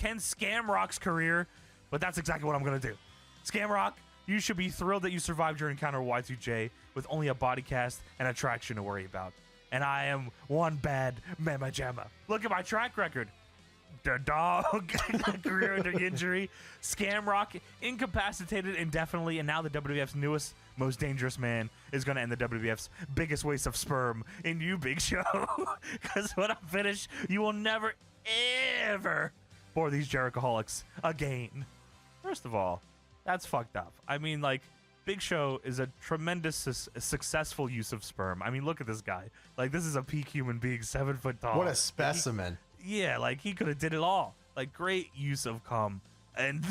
Ken Scamrock's career, but that's exactly what I'm going to do. Scamrock, you should be thrilled that you survived your encounter with Y2J with only a body cast and a traction to worry about. And I am one bad Mama Jamma. Look at my track record. The dog, career-ending injury, Scamrock incapacitated indefinitely, and now the WWF's newest, most dangerous man is going to end the WWF's biggest waste of sperm in you, Big Show. Because when I'm finished, you will never, ever bore these Jerichoholics again. First of all, that's fucked up. I mean, like, Big Show is a tremendous successful use of sperm. I mean, look at this guy. Like, this is a peak human being, 7 foot tall. What a specimen. Yeah, like he could have did it all. Like great use of cum, and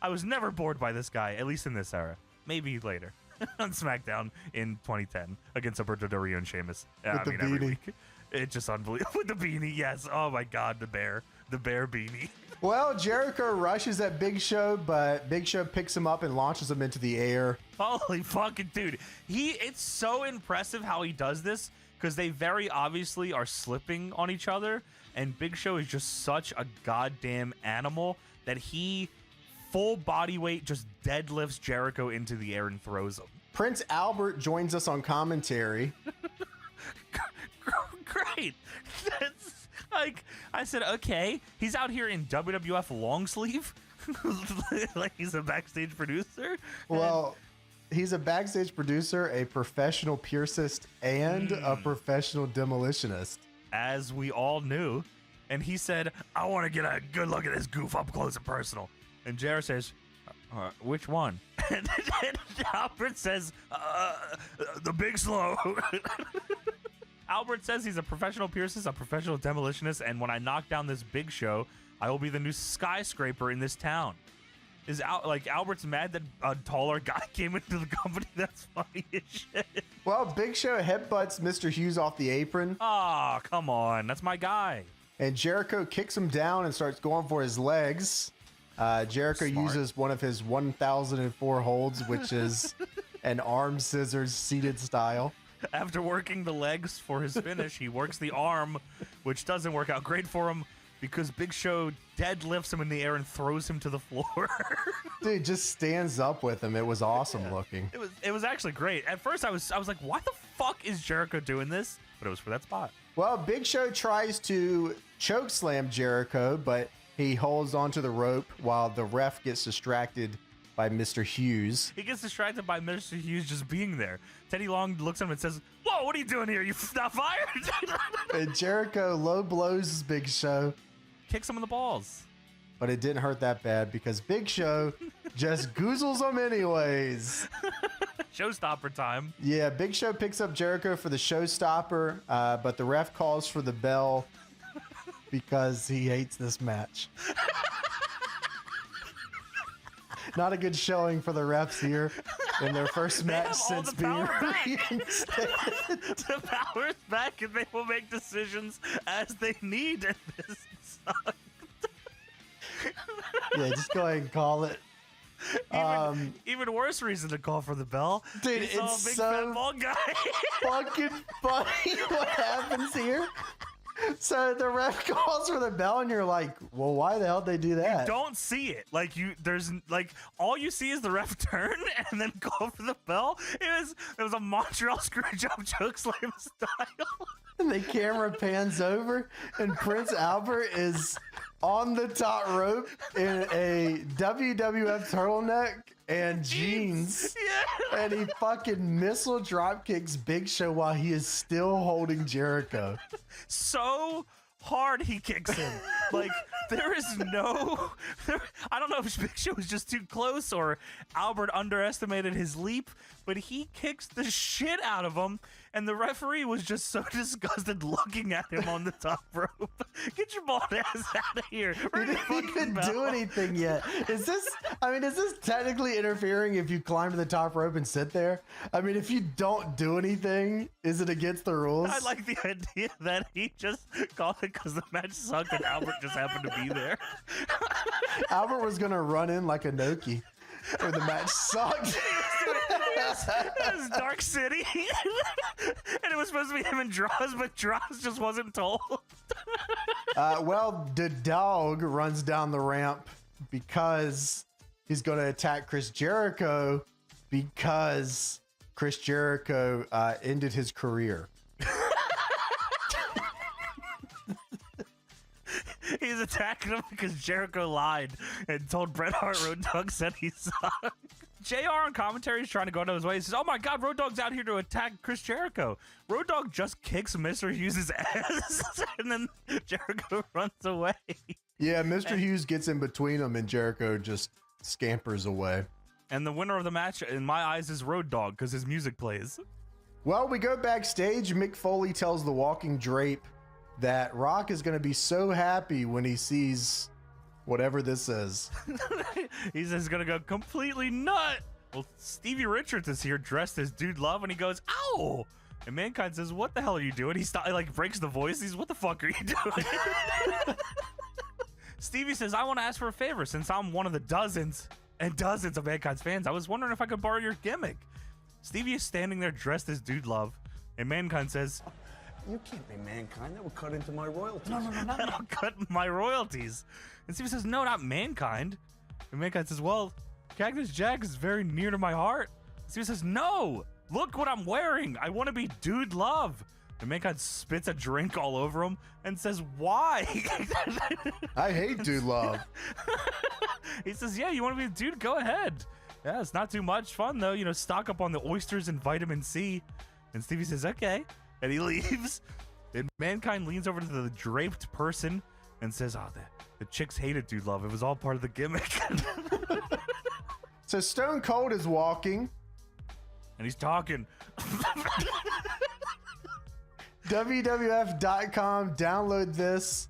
I was never bored by this guy, at least in this era. Maybe later on SmackDown in 2010 against Alberto Del Rio and Sheamus. With the every beanie. week. It's just unbelievable. With the beanie, yes. Oh my God, the bear beanie. Well, Jericho rushes at Big Show, but Big Show picks him up and launches him into the air. Holy fucking dude! It's so impressive how he does this. Because they very obviously are slipping on each other, and Big Show is just such a goddamn animal that he, full body weight, just deadlifts Jericho into the air and throws him. Prince Albert joins us on commentary. Great. That's like, I said, okay, he's out here in WWF long sleeve, like he's a backstage producer. Well, he's a backstage producer, a professional piercist, and a professional demolitionist. As we all knew. And he said, I want to get a good look at this goof up close and personal. And Jared says, which one? And Albert says, the big slow. Albert says he's a professional piercist, a professional demolitionist, and when I knock down this Big Show, I will be the new skyscraper in this town. Is Albert's mad that a taller guy came into the company? That's funny as shit. Well, Big Show headbutts Mr. Hughes off the apron. Oh, come on. That's my guy. And Jericho kicks him down and starts going for his legs. Jericho uses one of his 1004 holds, which is an arm scissors seated style. After working the legs for his finish, he works the arm, which doesn't work out great for him. Because Big Show deadlifts him in the air and throws him to the floor. Dude, just stands up with him. It was awesome looking. It was actually great. At first, I was like, why the fuck is Jericho doing this? But it was for that spot. Well, Big Show tries to choke slam Jericho, but he holds onto the rope while the ref gets distracted by Mr. Hughes. He gets distracted by Mr. Hughes just being there. Teddy Long looks at him and says, whoa, what are you doing here? You not fired? And Jericho low blows Big Show. Kicks him in the balls. But it didn't hurt that bad because Big Show just goozles him anyways. Showstopper time. Yeah, Big Show picks up Jericho for the showstopper, but the ref calls for the bell because he hates this match. Not a good showing for the refs here in their first match since being reinstated. The power's back and they will make decisions as they need. And this sucked. Yeah, just go ahead and call it. Even worse reason to call for the bell. Dude, it's it's big so fat bald guy. fucking funny what happens here. So the ref calls for the bell, and you're like, "Well, why the hell did they do that?" You don't see it. There's all you see is the ref turn and then call for the bell. It was a Montreal Screwjob chokeslam style. And the camera pans over, and Prince Albert is on the top rope in a WWF turtleneck and jeans. Yeah. And he fucking missile drop kicks Big Show while he is still holding Jericho. So hard he kicks him. Like, there is I don't know if Big Show was just too close or Albert underestimated his leap, but he kicks the shit out of him, and the referee was just so disgusted looking at him on the top rope. Get your bald ass out of here. He didn't even do anything yet. Is this technically interfering if you climb to the top rope and sit there? I mean, if you don't do anything, is it against the rules? I like the idea that he just called it because the match sucked and Albert just happened to be there. Albert was going to run in like a Noki, or the match sucked. It was Dark City. And it was supposed to be him and Droz, but Droz just wasn't told. Well, the dog runs down the ramp because he's going to attack Chris Jericho because Chris Jericho ended his career. He's attacking him because Jericho lied and told Bret Hart Road Dogg said he sucked. JR on commentary is trying to go out of his way. He says, oh my God, Road Dogg's out here to attack Chris Jericho. Road Dogg just kicks Mr. Hughes' ass, and then Jericho runs away. Yeah, Mr. Hughes gets in between them, and Jericho just scampers away. And the winner of the match, in my eyes, is Road Dogg because his music plays. Well, we go backstage. Mick Foley tells the Walking Drape that Rock is going to be so happy when he sees whatever this is. He says he's going to go completely nut. Well, Stevie Richards is here dressed as Dude Love, and he goes, ow! And Mankind says, what the hell are you doing? He like breaks the voice. He's, what the fuck are you doing? Stevie says, I want to ask for a favor since I'm one of the dozens and dozens of Mankind's fans. I was wondering if I could borrow your gimmick. Stevie is standing there dressed as Dude Love, and Mankind says, you can't be Mankind. That would cut into my royalties. No, that'll cut my royalties. And Stevie says, no, not Mankind. And Mankind says, well, Cactus Jack is very near to my heart. Stevie says, no, look what I'm wearing. I want to be Dude Love. And Mankind spits a drink all over him and says, why? I hate Dude Love. He says, yeah, you want to be a dude? Go ahead. Yeah, it's not too much fun, though. You know, stock up on the oysters and vitamin C. And Stevie says, okay. And he leaves. And Mankind leans over to the draped person and says, oh, the chicks hated Dude Love. It was all part of the gimmick. So Stone Cold is walking. And he's talking. WWF.com, download this.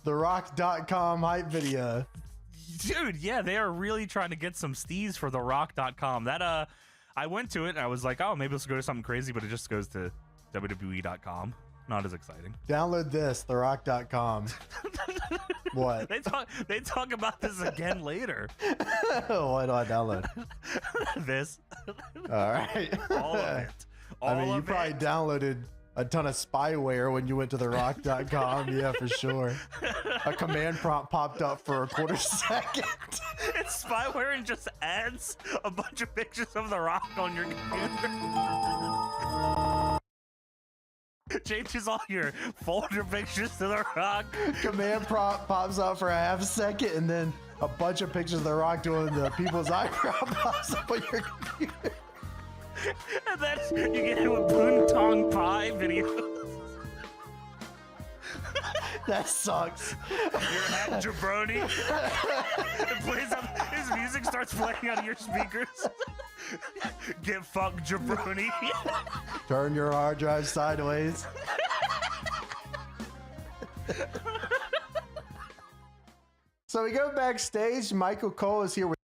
TheRock.com hype video. Dude, yeah, they are really trying to get some steez for TheRock.com. That, I went to it and I was like, oh, maybe let's go to something crazy, but it just goes to WWE.com. Not as exciting. Download this, TheRock.com. What? They talk about this again later. Why do I download? This. All right. All of it. You probably downloaded a ton of spyware when you went to TheRock.com. Yeah, for sure. A command prompt popped up for a quarter second. It's spyware and just adds a bunch of pictures of The Rock on your computer. Changes all your folder pictures to The Rock. Command prompt pops up for a half second, and then a bunch of pictures of The Rock doing the people's eyebrow pops up on your computer. And then you get him a Boontong Pie video. That sucks. You're half jabroni. It plays up, his music starts playing out of your speakers. Get fucked, jabroni. Turn your hard drive sideways. So we go backstage. Michael Cole is here with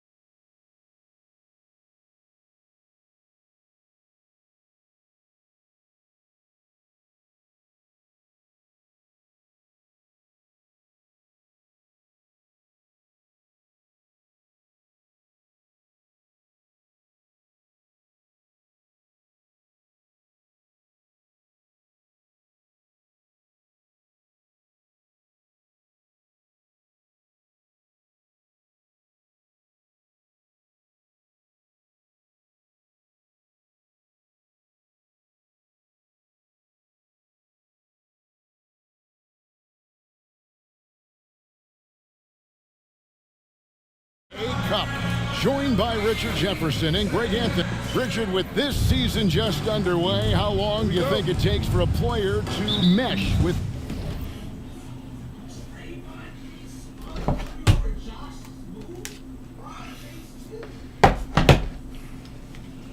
Cup, joined by Richard Jefferson and Greg Anthony. Richard, with this season just underway, how long do you think it takes for a player to mesh with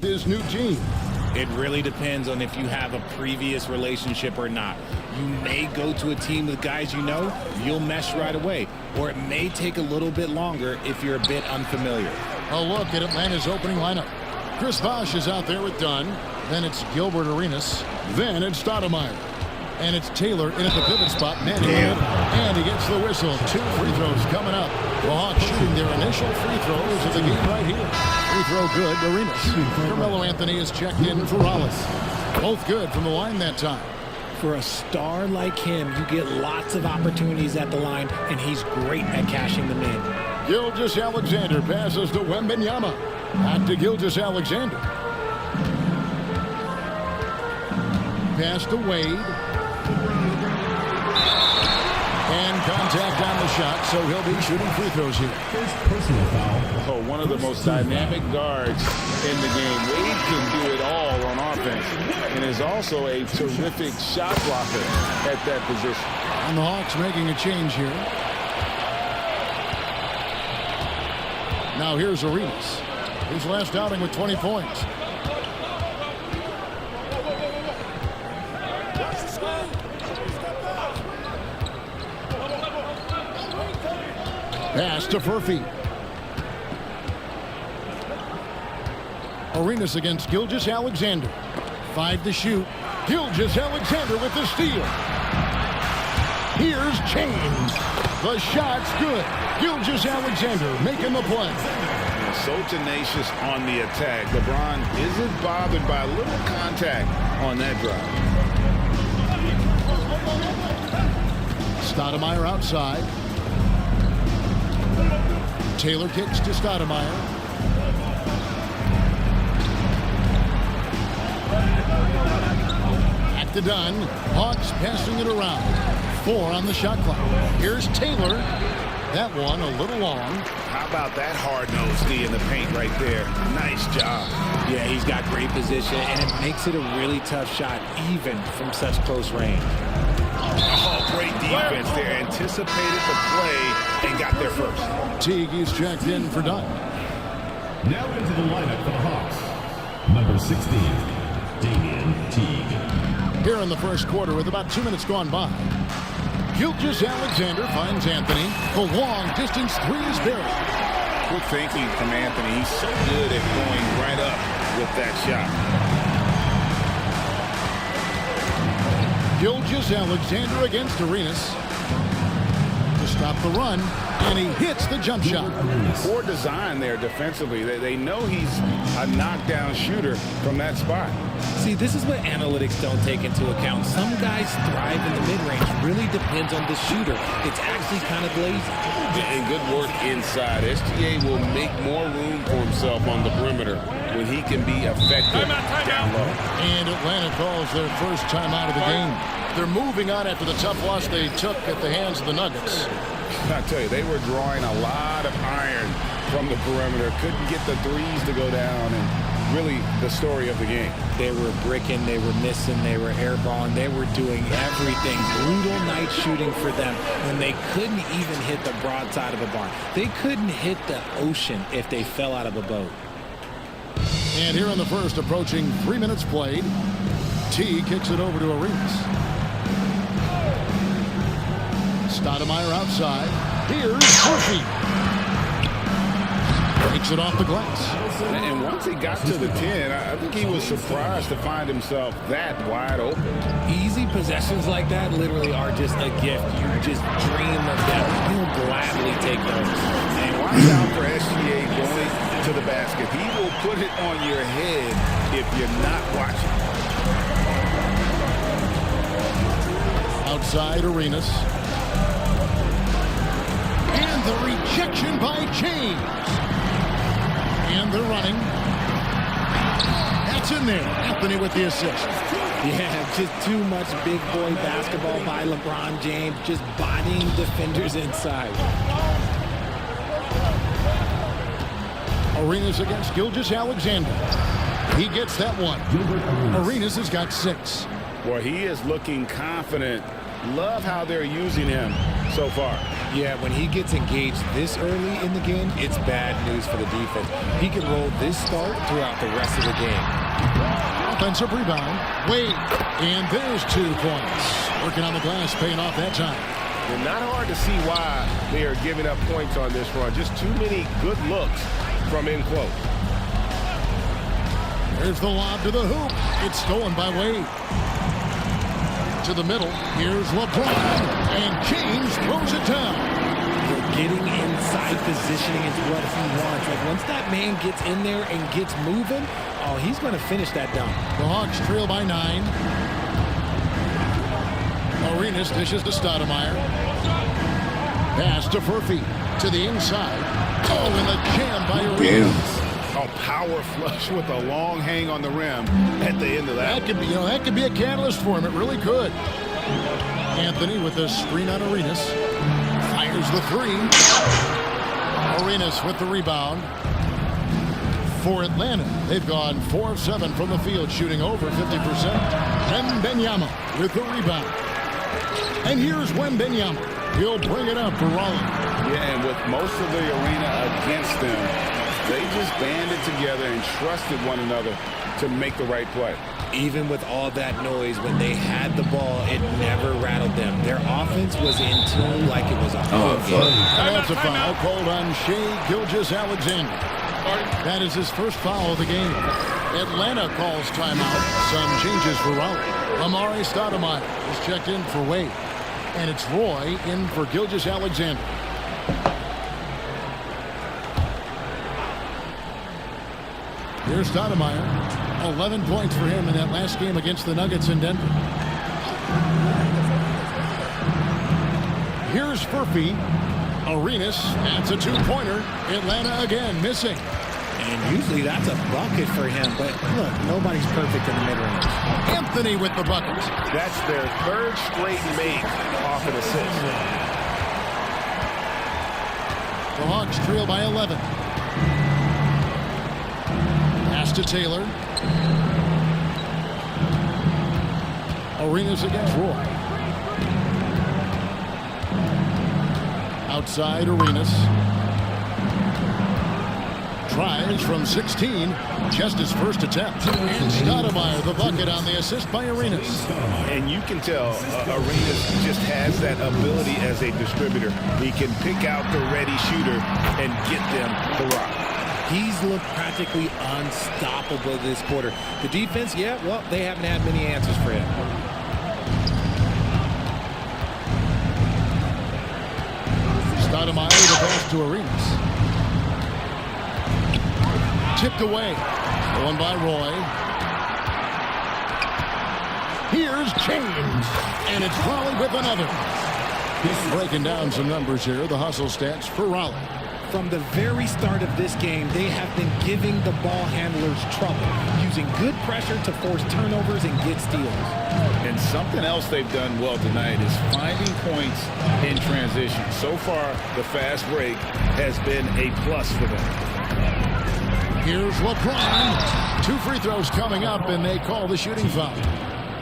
his new team? It really depends on if you have a previous relationship or not. You may go to a team with guys you know, you'll mesh right away. Or it may take a little bit longer if you're a bit unfamiliar. A look at Atlanta's opening lineup. Chris Bosh is out there with Dunn. Then it's Gilbert Arenas. Then it's Stoudemire. And it's Taylor in at the pivot spot, man in the middle. And he gets the whistle. 2 free throws coming up. The Hawks shooting their initial free throws of the game right here. Free throw good, Arenas. Carmelo Anthony is checked in for Wallace. Both good from the line that time. For a star like him, you get lots of opportunities at the line, and he's great at cashing them in. Gilgeous-Alexander passes to Wembanyama. Back to Gilgeous-Alexander. Pass to Wade. And contact on the shot, so he'll be shooting free throws here. Personal foul. Oh, one of the most dynamic guards in the game. Wade can do it all on offense and is also a terrific shot blocker at that position. And the Hawks making a change here. Now here's Arenas. His last outing with 20 points. Pass to Furphy. Arenas against Gilgeous-Alexander. 5 to shoot. Gilgeous-Alexander with the steal. Here's Chains. The shot's good. Gilgeous-Alexander making the play. So tenacious on the attack. LeBron isn't bothered by a little contact on that drive. Stoudemire outside. Taylor kicks to Stoudemire. Back to Dunn. Hawks passing it around. 4 on the shot clock. Here's Taylor. That one a little long. How about that hard-nosed D in the paint right there? Nice job. Yeah, he's got great position, and it makes it a really tough shot, even from such close range. Oh, great defense there. Anticipated the play and got there first. Teague is checked in for Dunn. Now into the lineup for the Hawks. Number 16, Damian Teague. Here in the first quarter with about 2 minutes gone by. Gilgeous-Alexander finds Anthony. The long distance 3 is buried. Quick thinking from Anthony. He's so good at going right up with that shot. Gilgeous-Alexander against Arenas. To stop the run, and he hits the jump shot. Poor design there defensively. They know he's a knockdown shooter from that spot. See, this is what analytics don't take into account. Some guys thrive in the mid-range. Really depends on the shooter. It's actually kind of lazy. And good work inside. SGA will make more room for himself on the perimeter when he can be effective down low. And Atlanta calls their first time out of the game. They're moving on after the tough loss they took at the hands of the Nuggets. I tell you, they were drawing a lot of iron from the perimeter. Couldn't get the threes to go down, and really the story of the game. They were bricking, they were missing, they were airballing, they were doing everything. Brutal night shooting for them when they couldn't even hit the broadside of a barn. They couldn't hit the ocean if they fell out of a boat. And here in the first, approaching 3 minutes played, T kicks it over to Arenas. Stoudemire outside. Here's Murphy. Takes it off the glass. And once he got to the 10, I think he was surprised to find himself that wide open. Easy possessions like that literally are just a gift. You just dream of them. He'll gladly take those. And watch out for SGA going to the basket. He will put it on your head if you're not watching. Outside Arenas. And the rejection by James. And they're running. That's in there. Anthony with the assist. Yeah, just too much big boy basketball by LeBron James, just bodying defenders inside. Arenas against Gilgeous-Alexander. He gets that one. Arenas has got 6. Well, he is looking confident. Love how they're using him so far. Yeah, when he gets engaged this early in the game, it's bad news for the defense. He can roll this start throughout the rest of the game. Offensive rebound. Wade. And there's 2 points. Working on the glass, paying off that time. And not hard to see why they are giving up points on this run. Just too many good looks from in close. There's the lob to the hoop. It's stolen by Wade. To the middle. Here's LeBron. And James throws it down. Getting inside positioning is what he wants. Like once that man gets in there and gets moving, oh, he's going to finish that dunk. The Hawks trail by 9. Arenas dishes to Stoudemire. Pass to Furphy. To the inside. Oh, and the jam by Arenas. A power flush with a long hang on the rim at the end of that. That could be a catalyst for him. It really could. Anthony with the screen on Arenas. Fires the 3. Arenas with the rebound. For Atlanta, they've gone 4 of 7 from the field, shooting over 50%. Wembanyama with the rebound. And here's Wembanyama. He'll bring it up for Raleigh. Yeah, and with most of the arena against them, they just banded together and trusted one another to make the right play. Even with all that noise, when they had the ball, it never rattled them. Their offense was in tune like it was a whole game. That's a foul called on Shai Gilgeous-Alexander. That is his first foul of the game. Atlanta calls timeout. Some changes for Raleigh. Amari Stoudemire is checked in for Wade. And it's Roy in for Gilgeous-Alexander. Here's Stoudemire. 11 points for him in that last game against the Nuggets in Denver. Here's Furphy. Arenas. That's a 2-pointer. Atlanta again missing. And usually that's a bucket for him, but look, nobody's perfect in the mid-range. Anthony with the bucket. That's their 3rd straight make off an assist. The Hawks trail by 11. Pass to Taylor. Arenas against Roy. Outside Arenas. Tries from 16. Just his first attempt. And Stoudemire the bucket on the assist by Arenas. And you can tell Arenas just has that ability as a distributor. He can pick out the ready shooter and get them the rock. He's looked practically unstoppable this quarter. The defense, yeah, well, they haven't had many answers for him. Stoudemire the pass to Arenas. Tipped away. One by Roy. Here's James. And it's Raleigh with another. Breaking down some numbers here. The hustle stats for Raleigh. From the very start of this game, they have been giving the ball handlers trouble, using good pressure to force turnovers and get steals. And something else they've done well tonight is finding points in transition. So far, the fast break has been a plus for them. Here's LeBron. 2 free throws coming up, and they call the shooting foul.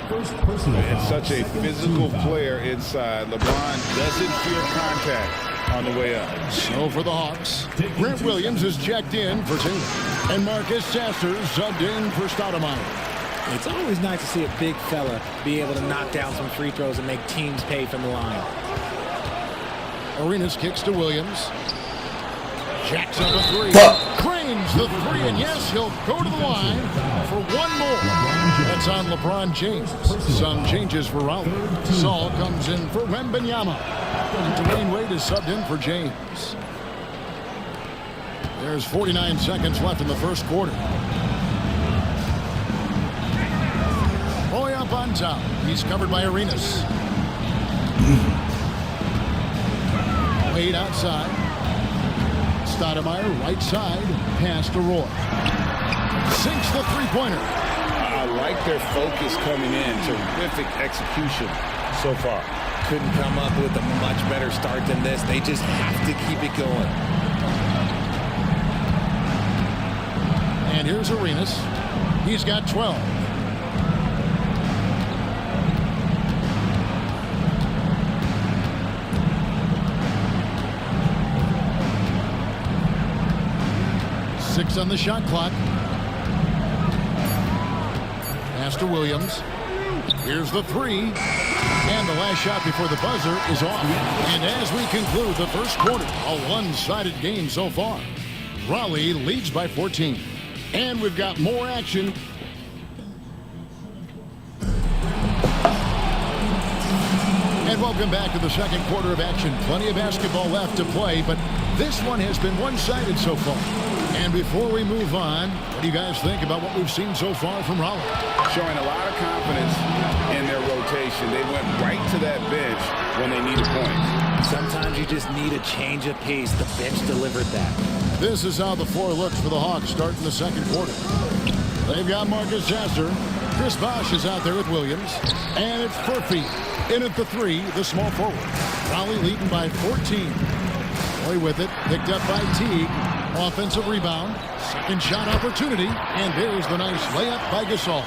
And such a physical player inside. LeBron doesn't fear contact on the way up. So for the Hawks, Grant Williams is checked in for Taylor. And Marcus Sasser subbed in for Stoudemire. It's always nice to see a big fella be able to knock down some free throws and make teams pay from the line. Arenas kicks to Williams. Jacks up a 3. Cranes the 3, and yes, he'll go to the line for one more. That's on LeBron James. Some changes for Raleigh. Saul comes in for Wembanyama. Dwayne Wade is subbed in for James. There's 49 seconds left in the first quarter. Roy up on top. He's covered by Arenas. Wade outside. Stoudemire right side. Pass to Roy. Sinks the 3-pointer. I like their focus coming in. Terrific execution so far. Couldn't come up with a much better start than this. They just have to keep it going. And here's Arenas. He's got 12. Six on the shot clock. Pass to Williams. Here's the 3. And the last shot before the buzzer is off. And as we conclude the first quarter, a one-sided game so far. Raleigh leads by 14. And we've got more action. And welcome back to the second quarter of action. Plenty of basketball left to play, but this one has been one-sided so far. And before we move on, what do you guys think about what we've seen so far from Raleigh? Showing a lot of confidence in their rotation. They went right to that bench when they needed points. Sometimes you just need a change of pace. The bench delivered that. This is how the floor looks for the Hawks starting the second quarter. They've got Marcus Sasser. Chris Bosh is out there with Williams. And it's Furphy in at the three, the small forward. Raleigh leading by 14. Boy with it, picked up by Teague. Offensive rebound, second shot opportunity, and there's the nice layup by Gasol.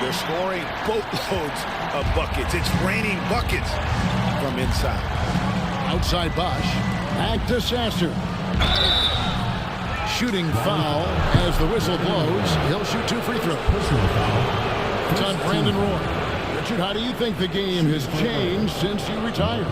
They're scoring boatloads of buckets. It's raining buckets from inside. Outside Bosh, back to Sasser. Shooting foul as the whistle blows. He'll shoot 2 free throws. It's on Brandon Roy. Richard, how do you think the game has changed since you retired?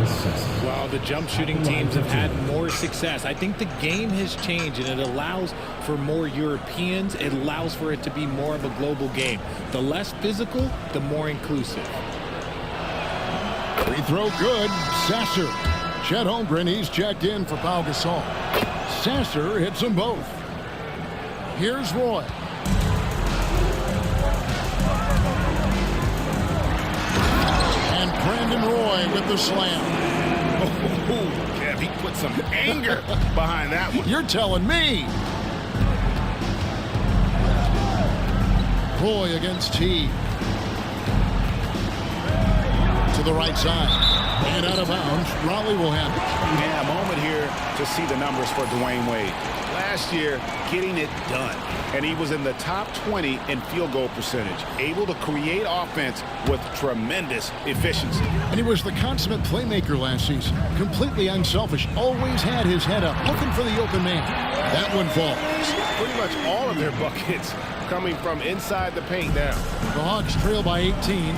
Well, the jump shooting teams have had more success. I think the game has changed, and it allows for more Europeans. It allows for it to be more of a global game. The less physical, the more inclusive. Free throw good. Sasser. Chet Holmgren, he's checked in for Pau Gasol. Sasser hits them both. Here's Roy. And Brandon Roy with the slam. Oh, Kev, he put some anger behind that one. You're telling me. Roy against T. To the right side. And out of bounds, Raleigh will have it. Yeah, a moment here to see the numbers for Dwayne Wade. Last year, getting it done. And he was in the top 20 in field goal percentage. Able to create offense with tremendous efficiency. And he was the consummate playmaker last season. Completely unselfish. Always had his head up, looking for the open man. That one falls. Pretty much all of their buckets coming from inside the paint now. The Hawks trail by 18.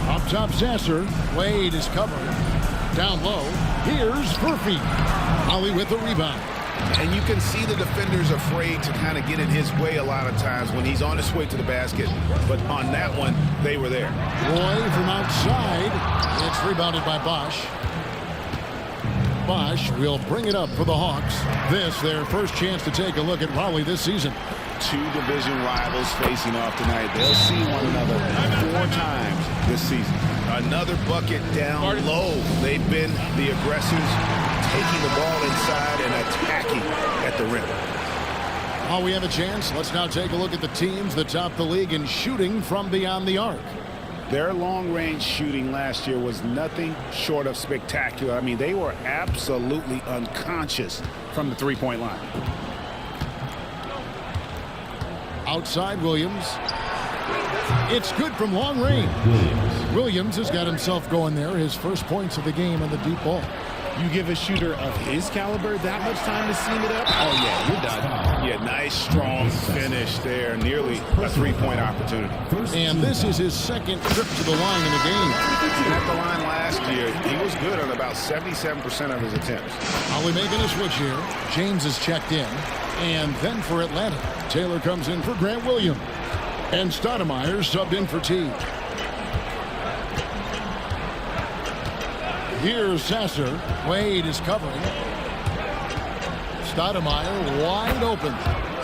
Up top, Sasser. Wade is covering. Down low. Here's Furphy. Raleigh with the rebound. And you can see the defenders afraid to kind of get in his way a lot of times when he's on his way to the basket. But on that one, they were there. Roy from outside. It's rebounded by Bosh. Bosh will bring it up for the Hawks. This, their first chance to take a look at Raleigh this season. 2 division rivals facing off tonight. They'll see one another 4 times this season. Another bucket down low. They've been the aggressors, taking the ball inside and attacking at the rim. While we have a chance, let's now take a look at the teams that top the league in shooting from beyond the arc. Their long-range shooting last year was nothing short of spectacular. I mean, they were absolutely unconscious from the three-point line. Outside Williams. It's good from long range. Williams has got himself going there. His first points of the game on the deep ball. You give a shooter of his caliber that much time to seam it up? Oh, yeah, you're done. Yeah, nice, strong finish there. Nearly a three-point opportunity. And this is his second trip to the line in the game. At the line last year, he was good on about 77% of his attempts. Raleigh making a switch here. James is checked in. And then for Atlanta, Taylor comes in for Grant Williams. And Stoudemire subbed in for T. Here's Sasser. Wade is covering. Stoudemire wide open.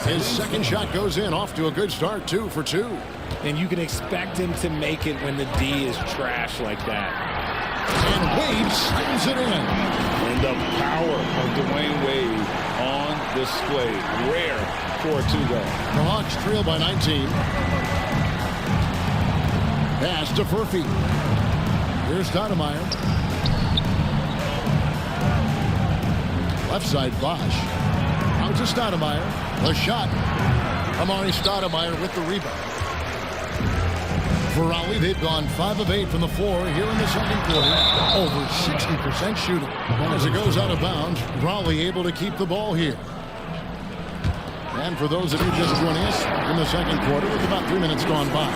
His second shot goes in, off to a good start, 2 for 2. And you can expect him to make it when the D is trash like that. And Wade slams it in. And the power of Dwayne Wade on display. Rare for a 2-goal. The Hawks trail by 19. Pass to Furphy. Here's Stoudemire. Left side, Bosh. Out to Stoudemire. The shot. Amari Stoudemire with the rebound. For Raleigh, they've gone 5 of 8 from the floor here in the second quarter. Over 60% shooting. As it goes out of bounds, Raleigh able to keep the ball here. And for those of you just joining us in the second quarter, with about 3 minutes gone by.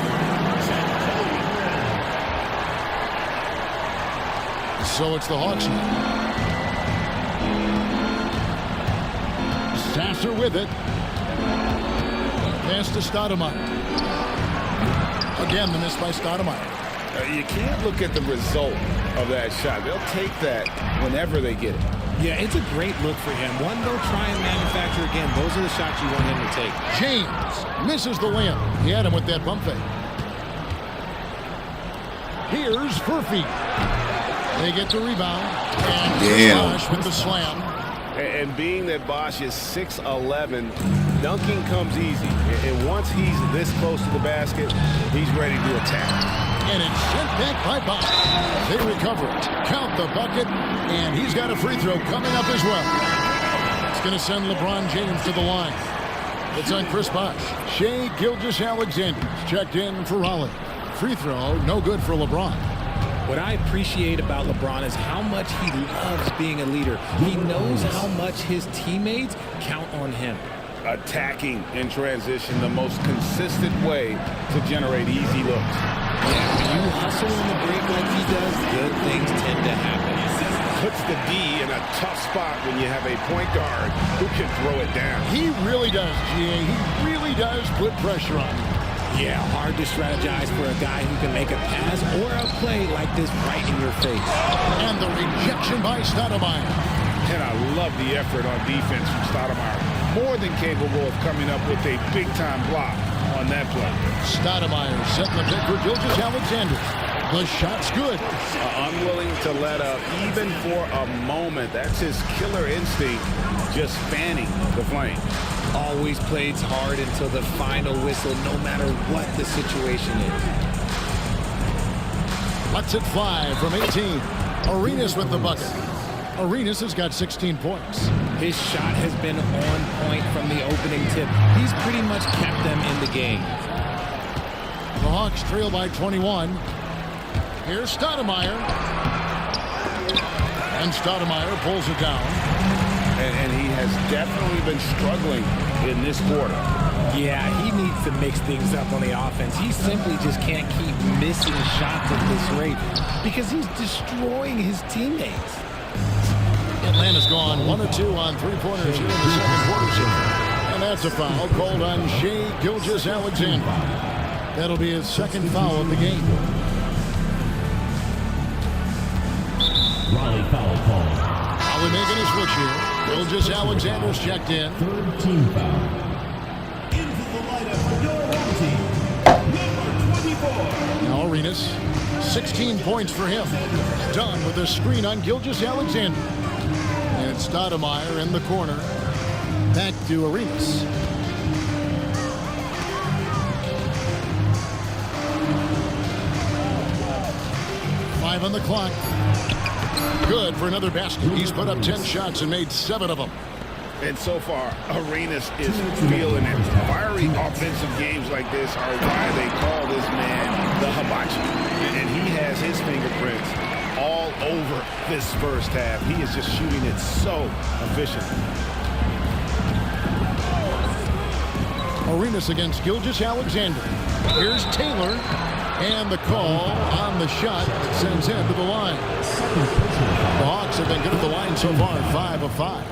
So it's the Hawks now. Sasser with it. Pass to Stoudemire. Again, the miss by Stoudemire. You can't look at the result of that shot. They'll take that whenever they get it. Yeah, it's a great look for him. One they'll try and manufacture again. Those are the shots you want him to take. James misses the layup. He had him with that bump fake. Here's Furphy. They get the rebound. And Bosch with the slam. And being that Bosch is 6'11", dunking comes easy. And once he's this close to the basket, he's ready to attack. And it's sent back by Bosch. They recover it. Count the bucket. And he's got a free throw coming up as well. It's going to send LeBron James to the line. It's on Chris Bosch. Shai Gilgeous-Alexander checked in for Raleigh. Free throw, no good for LeBron. What I appreciate about LeBron is how much he loves being a leader. He knows how much his teammates count on him. Attacking in transition, the most consistent way to generate easy looks. Yeah, when you hustle on the break like he does, good things tend to happen. Puts the D in a tough spot when you have a point guard who can throw it down. He really does, GA. He really does put pressure on him. Yeah, hard to strategize for a guy who can make a pass or a play like this right in your face. And the rejection by Stoudemire. And I love the effort on defense from Stoudemire. More than capable of coming up with a big-time block on that play. Stoudemire setting the pick for Gilgeous-Alexander. The shot's good. Unwilling to let up even for a moment. That's his killer instinct, just fanning the flame. Always plays hard until the final whistle, no matter what the situation is. Let's at 5 from 18. Arenas with the bucket. Arenas has got 16 points. His shot has been on point from the opening tip. He's pretty much kept them in the game. The Hawks trail by 21. Here's Stoudemire. And Stoudemire pulls it down. And he has definitely been struggling in this quarter. Yeah, he needs to mix things up on the offense. He simply just can't keep missing shots at this rate because he's destroying his teammates. Atlanta's gone 1 of 2 on three-pointers here in the second quarter. And that's a foul called on Shai Gilgeous-Alexander. That'll be his second foul of the game. Raleigh foul call. Raleigh making a switch here. Gilgeous-Alexander's checked in. Third team foul. Into the lineup for your home team, number 24. Now Arenas, 16 points for him. Done with a screen on Gilgeous-Alexander. And Stoudemire in the corner. Back to Arenas. Five on the clock. Good for another basket. He's put up 10 shots and made 7 of them. And so far, Arenas is feeling it. Fiery offensive games like this are why they call this man the hibachi. And he has his fingerprints all over this first half. He is just shooting it so efficiently. Arenas against Gilgeous-Alexander. Here's Taylor. And the call on the shot that sends him to the line. The Hawks have been good at the line so far, 5 of 5.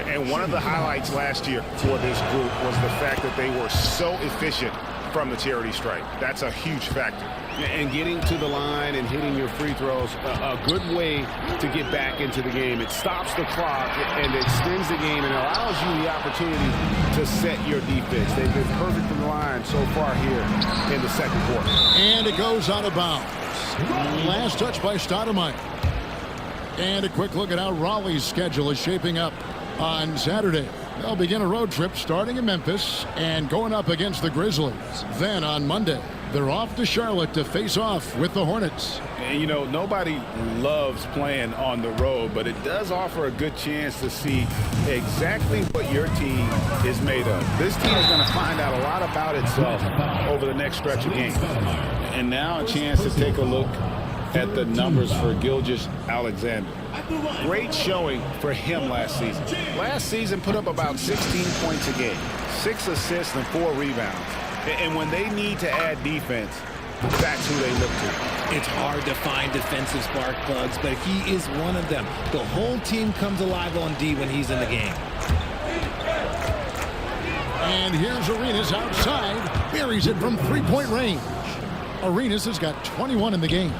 And one of the highlights last year for this group was the fact that they were so efficient from the charity stripe. That's a huge factor. And getting to the line and hitting your free throws, a good way to get back into the game. It stops the clock and extends the game and allows you the opportunity to set your defense. They've been perfect from the line so far here in the second quarter. And it goes out of bounds. Last touch by Stoudemire. And a quick look at how Raleigh's schedule is shaping up on Saturday. They'll begin a road trip starting in Memphis and going up against the Grizzlies. Then on Monday, they're off to Charlotte to face off with the Hornets. And you know, nobody loves playing on the road, but it does offer a good chance to see exactly what your team is made of. This team is going to find out a lot about itself over the next stretch of games. And now a chance to take a look at the numbers for Gilgeous-Alexander. Great showing for him last season. Last season put up about 16 points a game, 6 assists and 4 rebounds. And when they need to add defense, that's who they look to. It's hard to find defensive spark plugs, but he is one of them. The whole team comes alive on D when he's in the game. And here's Arenas outside. Buries it from three-point range. Arenas has got 21 in the game.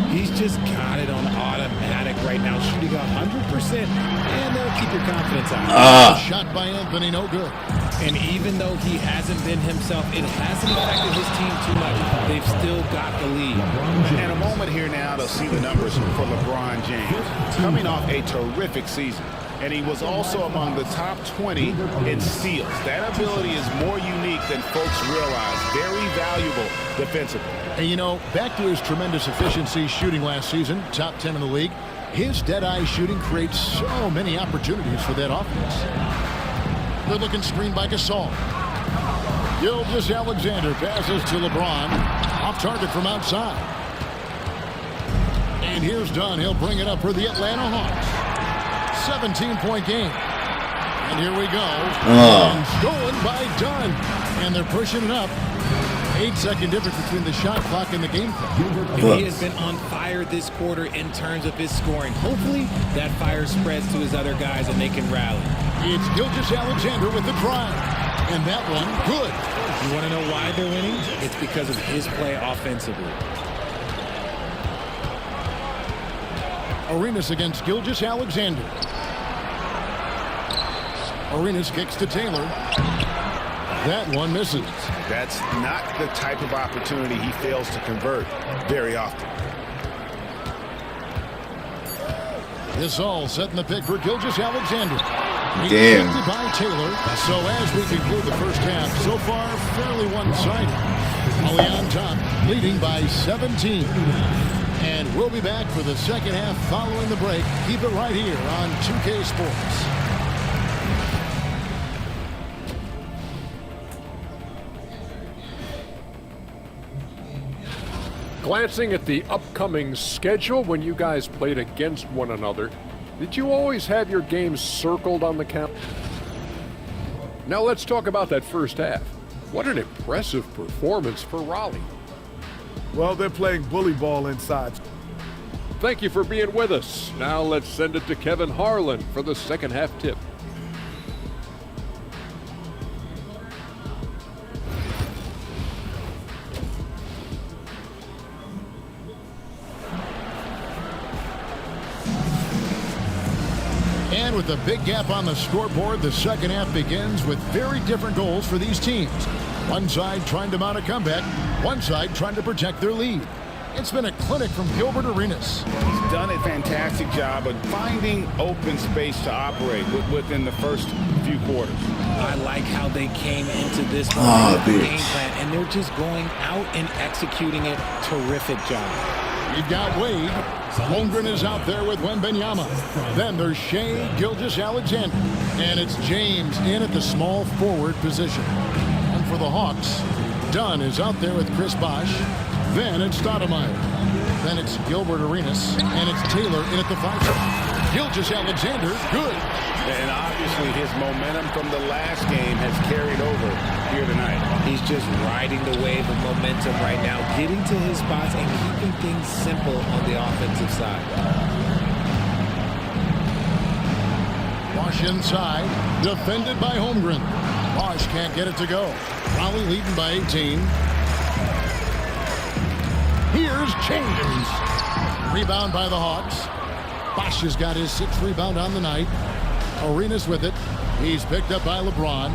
He's just got it on automatic right now, shooting 100%, and they'll keep your confidence high. Shot by Anthony, no good. And even though he hasn't been himself, it hasn't affected his team too much. They've still got the lead. In a moment here now, they'll see the numbers for LeBron James. Coming off a terrific season. And he was also among the top 20 in steals. That ability is more unique than folks realize. Very valuable defensively. And you know, back to his tremendous efficiency shooting last season, top 10 in the league, his dead-eye shooting creates so many opportunities for that offense. Good looking screen by Gasol. Gilgeous-Alexander passes to LeBron. Off target from outside. And here's Dunn. He'll bring it up for the Atlanta Hawks. 17-point game. And here we go. And stolen by Dunn. And they're pushing it up. 8-second difference between the shot clock and the game clock. He has been on fire this quarter in terms of his scoring. Hopefully that fire spreads to his other guys and they can rally. It's Gilgeous-Alexander with the drive. And that one, good. You want to know why they're winning? It's because of his play offensively. Arenas against Gilgeous-Alexander. Arenas kicks to Taylor. That one misses. That's not the type of opportunity he fails to convert very often. Gasol setting the pick for Gilgeous-Alexander. Damn. By Taylor. So as we conclude the first half, so far fairly one-sided. Ollie on top, leading by 17. And we'll be back for the second half following the break. Keep it right here on 2K Sports. Glancing at the upcoming schedule when you guys played against one another, did you always have your games circled on the calendar? Now let's talk about that first half. What an impressive performance for Raleigh. Well, they're playing bully ball inside. Thank you for being with us. Now let's send it to Kevin Harlan for the second half tip. And with a big gap on the scoreboard, the second half begins with very different goals for these teams. One side trying to mount a comeback, one side trying to protect their lead. It's been a clinic from Gilbert Arenas. He's done a fantastic job of finding open space to operate within the first few quarters. I like how they came into this game plan, and they're just going out and executing it. Terrific job. You've got Wade. Holmgren is out there with Wembanyama. Then there's Shea Gilgeous-Alexander. And it's James in at the small forward position. And for the Hawks, Dunn is out there with Chris Bosh. Then it's Stoudemire. Then it's Gilbert Arenas. And it's Taylor in at the 5. Gilgeous-Alexander, good. And obviously his momentum from the last game has carried over here tonight. He's just riding the wave of momentum right now, getting to his spots and keeping things simple on the offensive side. Bosh inside, defended by Holmgren. Bosh can't get it to go. Raleigh leading by 18. Here's James. Rebound by the Hawks. Bosh has got his 6th rebound on the night. Arenas with it. He's picked up by LeBron.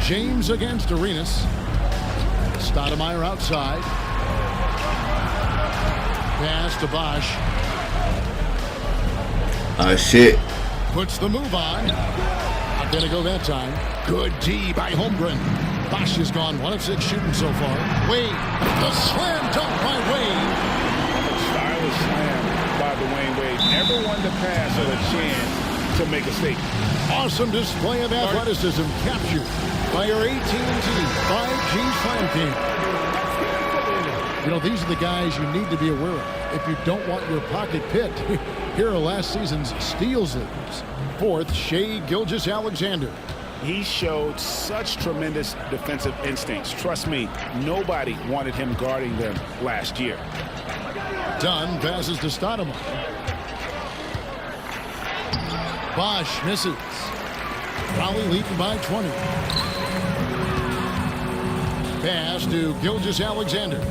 James against Arenas. Stoudemire outside. Pass to Bosh. Shit. Puts the move on. Not gonna go that time. Good D by Holmgren. Bosh has gone 1 of 6 shooting so far. Wade. The slam dunk by Wade. Stylish slam by Dwayne Wade. Never won the pass or a chance to make a statement. Awesome display of athleticism captured by your 18-T 5G Slam team. You know, these are the guys you need to be aware of if you don't want your pocket picked. Here are last season's steals leaders. 4th, Shea Gilgeous-Alexander. He showed such tremendous defensive instincts. Trust me, nobody wanted him guarding them last year. Dunn passes to Stoudemire. Bosh misses. Raleigh leading by 20. Pass to Gilgeous-Alexander.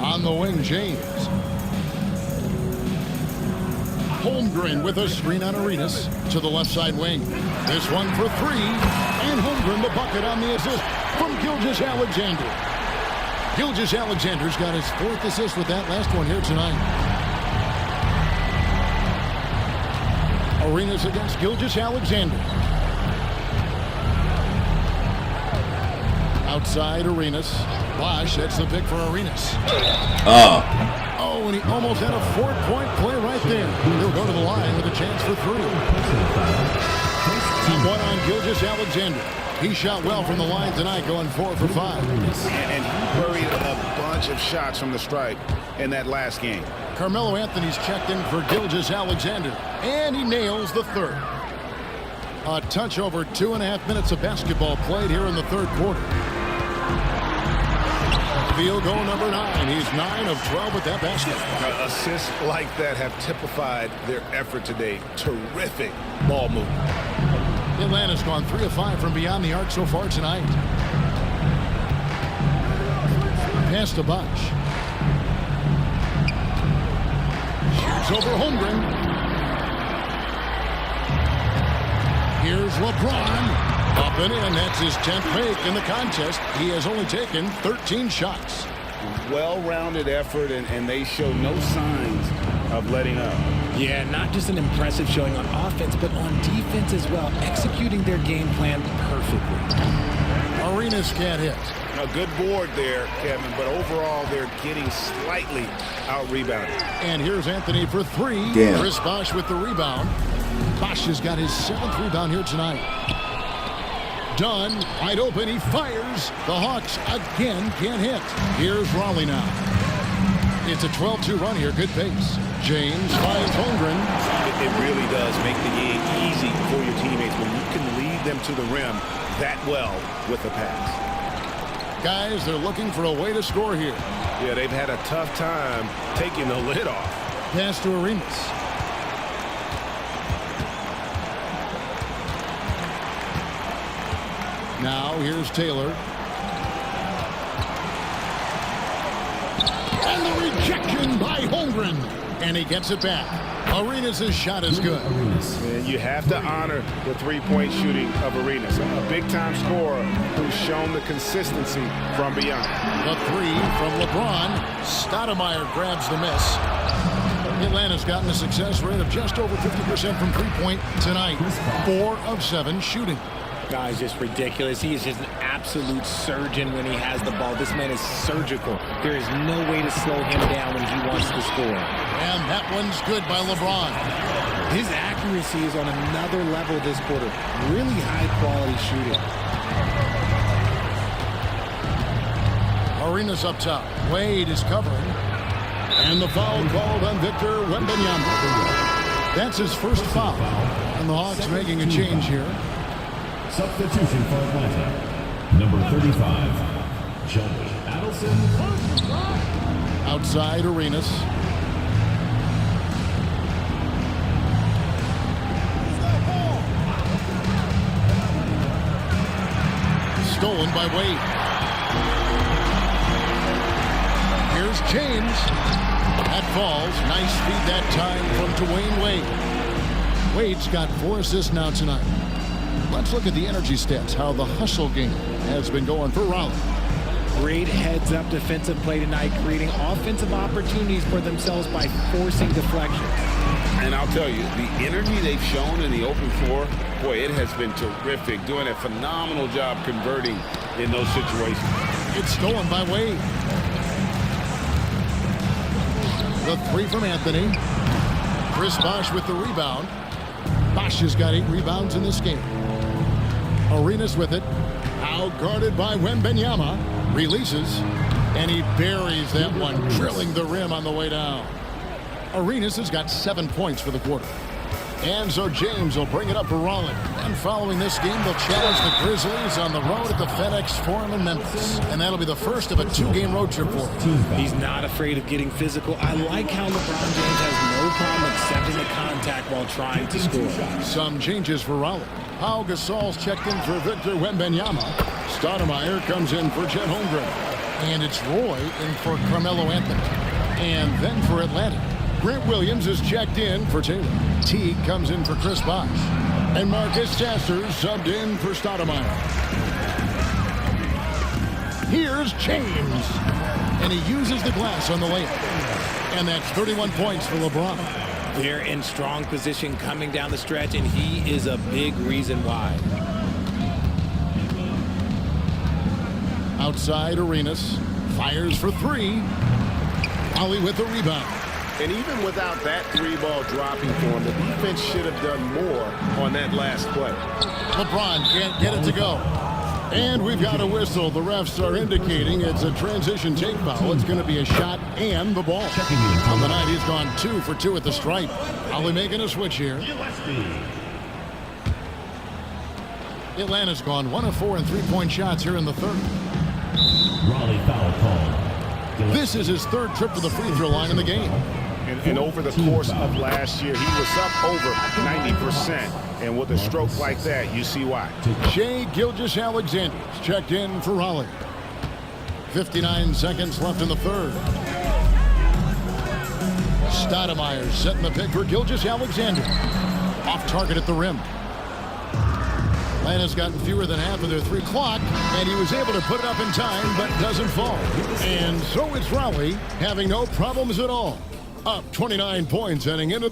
On the wing, James. Holmgren with a screen on Arenas to the left side wing. This one for three. And Holmgren the bucket on the assist from Gilgeous-Alexander. Gilgeous-Alexander's got his 4th assist with that last one here tonight. Arenas against Gilgeous-Alexander. Outside Arenas. Bosch, that's the pick for Arenas. Oh, and he almost had a 4-point play right there. He'll go to the line with a chance for 3. Top one on Gilgeous-Alexander. He shot well from the line tonight, going 4 for 5. And he buried a bunch of shots from the stripe in that last game. Carmelo Anthony's checked in for Gilgeous-Alexander, and he nails the 3rd. A touch over 2.5 minutes of basketball played here in the 3rd quarter. Field goal number 9. He's 9 of 12 with that basket. Assists like that have typified their effort today. Terrific ball movement. Atlanta's gone 3 of 5 from beyond the arc so far tonight. Pass to Bosch. Shoots over Holmgren. Here's LeBron. Up and in. That's his 10th make in the contest. He has only taken 13 shots. Well-rounded effort, and they show no signs of letting up. Yeah, not just an impressive showing on offense, but on defense as well, executing their game plan perfectly. Arenas can't hit. A good board there, Kevin, but overall they're getting slightly out-rebounded. And here's Anthony for 3. Damn. Chris Bosch with the rebound. Bosch has got his 7th rebound here tonight. Dunn, wide open, he fires. The Hawks again can't hit. Here's Raleigh now. It's a 12-2 run here, good pace. James finds Holmgren. It really does make the game easy for your teammates when you can lead them to the rim that well with a pass. Guys, they're looking for a way to score here. Yeah, they've had a tough time taking the lid off. Pass to Arenas. Now here's Taylor. And the rejection by Holmgren. And he gets it back. Arenas' shot is good. And you have to honor the three-point shooting of Arenas. A big-time scorer who's shown the consistency from beyond. The 3 from LeBron. Stoudemire grabs the miss. Atlanta's gotten a success rate of just over 50% from three-point tonight. 4 of 7 shooting. Guy's just ridiculous. He is just an absolute surgeon when he has the ball. This man is surgical. There is no way to slow him down when he wants to score. And that one's good by LeBron. His accuracy is on another level this quarter. Really high-quality shooting. Arenas up top. Wade is covering. And the foul called on Victor Wembanyama. That's his first foul. And the Hawks making a change here. Substitution for Atlanta. Number 35, Johnny Adelson. Outside Arenas. Stolen by Wade. Here's James. That falls. Nice feed that time from Dwayne Wade. Wade's got 4 assists now tonight. Let's look at the energy stats, how the hustle game has been going for Raleigh. Great heads-up defensive play tonight, creating offensive opportunities for themselves by forcing deflections. And I'll tell you, the energy they've shown in the open floor, boy, it has been terrific. Doing a phenomenal job converting in those situations. It's stolen by Wade. The 3 from Anthony. Chris Bosch with the rebound. Bosch has got 8 rebounds in this game. Arenas with it. Out guarded by Wembanyama. Releases. And he buries that one, drilling the rim on the way down. Arenas has got 7 points for the quarter. And so James will bring it up for Raleigh. And following this game, they'll challenge the Grizzlies on the road at the FedEx Forum in Memphis. And that'll be the first of a 2-game road trip for him. He's not afraid of getting physical. I like how LeBron James has no problem accepting the contact while trying to score. Some changes for Raleigh. Pau Gasol's checked in for Victor Wembanyama. Stoudemire comes in for Chet Holmgren. And it's Roy in for Carmelo Anthony. And then for Atlanta, Grant Williams is checked in for Taylor. Teague comes in for Chris Bosh. And Marcus Sasser subbed in for Stoudemire. Here's James. And he uses the glass on the layup. And that's 31 points for LeBron. They're in strong position coming down the stretch, and he is a big reason why. Outside, Arenas fires for 3. Ollie with the rebound. And even without that 3-ball dropping for him, the defense should have done more on that last play. LeBron can't get it to go. And we've got a whistle. The refs are indicating it's a transition take foul. It's going to be a shot and the ball. On the night, he's gone 2 for 2 at the stripe. Ollie making a switch here. Atlanta's gone 1 of 4 in 3-point shots here in the third. Raleigh foul call. This is his 3rd trip to the free throw line in the game. And over the course of last year, he was up over 90%. And with a stroke like that, you see why. Shai Gilgeous-Alexander's checked in for Raleigh. 59 seconds left in the third. Stoudemire setting the pick for Gilgeous-Alexander. Off target at the rim. Atlanta's gotten fewer than half of their 3 clock, and he was able to put it up in time, but doesn't fall. And so it's Raleigh having no problems at all. Up 29 points heading into.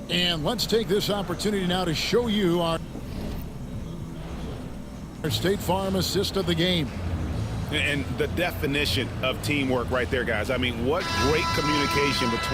And let's take this opportunity now to show you our State Farm assist of the game. And the definition of teamwork right there, guys. I mean, what great communication between